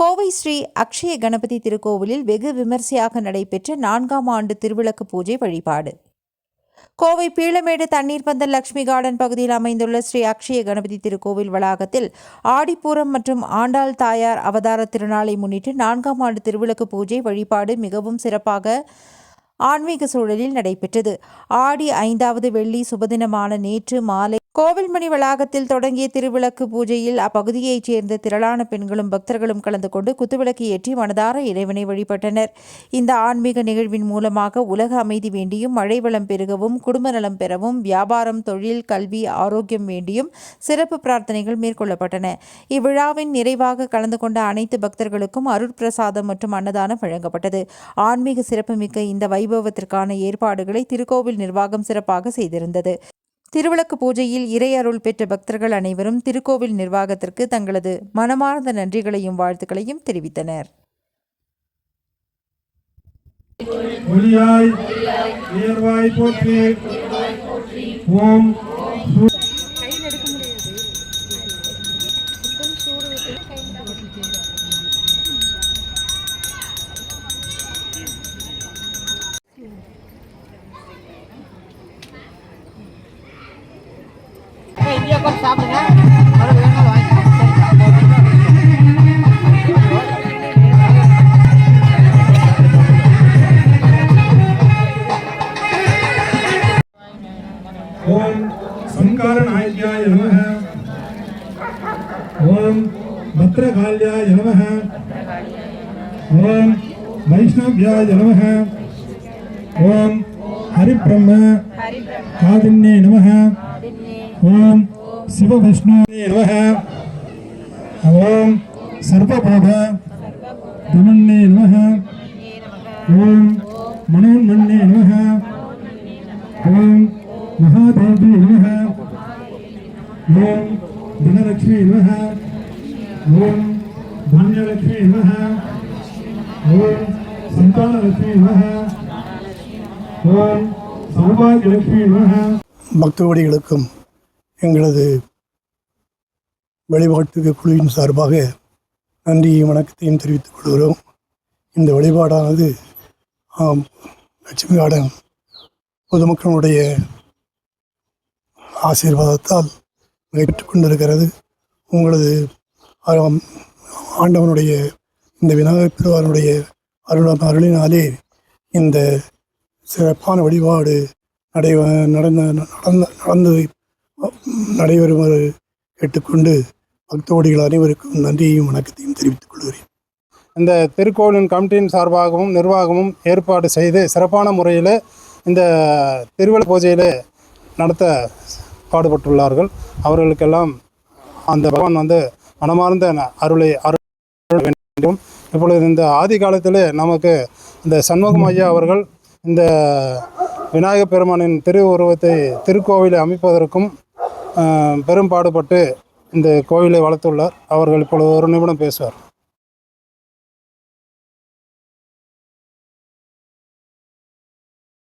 கோவை ஸ்ரீ அக்ஷய கணபதி திருக்கோவிலில் வெகு விமர்சையாக நடைபெற்ற 4ஆம் ஆண்டு திருவிளக்கு பூஜை வழிபாடு. கோவை பீளமேடு தண்ணீர் பந்தல் லட்சுமி கார்டன் பகுதியில் அமைந்துள்ள ஸ்ரீ அக்ஷய கணபதி திருக்கோவில் வளாகத்தில் ஆடிப்பூரம் மற்றும் ஆண்டாள் தாயார் அவதார திருநாளை முன்னிட்டு 4ஆம் ஆண்டு திருவிளக்கு பூஜை வழிபாடு மிகவும் சிறப்பாக ஆன்மீக சூழலில் நடைபெற்றது. ஆடி 5வது வெள்ளி சுபதினமான நேற்று மாலை கோவில்மணி வளாகத்தில் தொடங்கிய திருவிளக்கு பூஜையில் அப்பகுதியைச் சேர்ந்த திரளான பெண்களும் பக்தர்களும் கலந்து கொண்டு குத்துவிளக்கு ஏற்றி மனதார இறைவனை வழிபட்டனர். இந்த ஆன்மீக நிகழ்வின் மூலமாக உலக அமைதி வேண்டியும், மழை வளம் பெருகவும், குடும்ப நலம் பெறவும், வியாபாரம், தொழில், கல்வி, ஆரோக்கியம் வேண்டியும் சிறப்பு பிரார்த்தனைகள் மேற்கொள்ளப்பட்டன. இவ்விழாவின் நிறைவாக கலந்து கொண்ட அனைத்து பக்தர்களுக்கும் அருட்பிரசாதம் மற்றும் அன்னதானம் வழங்கப்பட்டது. ஆன்மீக சிறப்புமிக்க இந்த வைபவத்திற்கான ஏற்பாடுகளை திருக்கோவில் நிர்வாகம் சிறப்பாக செய்திருந்தது. திருவிளக்கு பூஜையில் இறையருள் பெற்ற பக்தர்கள் அனைவரும் திருக்கோவில் நிர்வாகத்திற்கு தங்களது மனமார்ந்த நன்றிகளையும் வாழ்த்துக்களையும் தெரிவித்தனர். சாப்பிடுங்க. ஓம் சங்காரநாயக்யாய நமः. ஓம் பத்ரகால்யாய நமः. ஓம் வைஷ்ணவ்யாய நமः. ஓம் ஹரிபிரம்ம காதின்யே நமः. ஓம் சிவவிஷ்ணுவே நமः. ஓம் சர்வபாப தமன்னே நமः. ஓம் மனோன்மன்னே நமः. ஓம் மகாதேவி நமः. ஓம் தனலட்சுமி நமः. ஓம் தானியலட்சுமி நமः. ஓம் சந்தானலட்சுமி நமः. ஓம் சௌபாகியலட்சுமி நமः. பக்தகோடிகளுக்கும் எங்களது வழிபாட்டு குழுவின் சார்பாக நன்றியையும் வணக்கத்தையும் தெரிவித்துக் கொள்கிறோம். இந்த வழிபாடானது லட்சுமி கார்டன் பொதுமக்களுடைய ஆசீர்வாதத்தால் நடைபெற்றுக் கொண்டிருக்கிறது. உங்களது ஆண்டவனுடைய இந்த விநாயகப் பெருமானுடைய அருளினாலே இந்த சிறப்பான வழிபாடு நடந்து நடைபெறுமாறு கேட்டுக்கொண்டு பக்தோடிகள் அனைவருக்கும் நன்றியையும் வணக்கத்தையும் தெரிவித்துக் கொள்கிறேன். இந்த திருக்கோவிலின் கமிட்டியின் சார்பாகவும் நிர்வாகமும் ஏற்பாடு செய்து சிறப்பான முறையில் இந்த திருவிளக்கு பூஜையில் நடத்த பாடுபட்டுள்ளார்கள். அவர்களுக்கெல்லாம் அந்த பகவான் மனமார்ந்த அருளை வேண்டும். இப்பொழுது இந்த ஆதி காலத்தில் நமக்கு இந்த சண்முகம் ஐயா அவர்கள் இந்த விநாயகப் பெருமானின் திருவுருவத்தை திருக்கோவிலை அமைப்பதற்கும் பெரும் பாடுபட்டு இந்த கோவிலை வளர்த்துள்ளார். அவர்கள் இப்பொழுது ஒரு நிமிடம் பேசுவார்.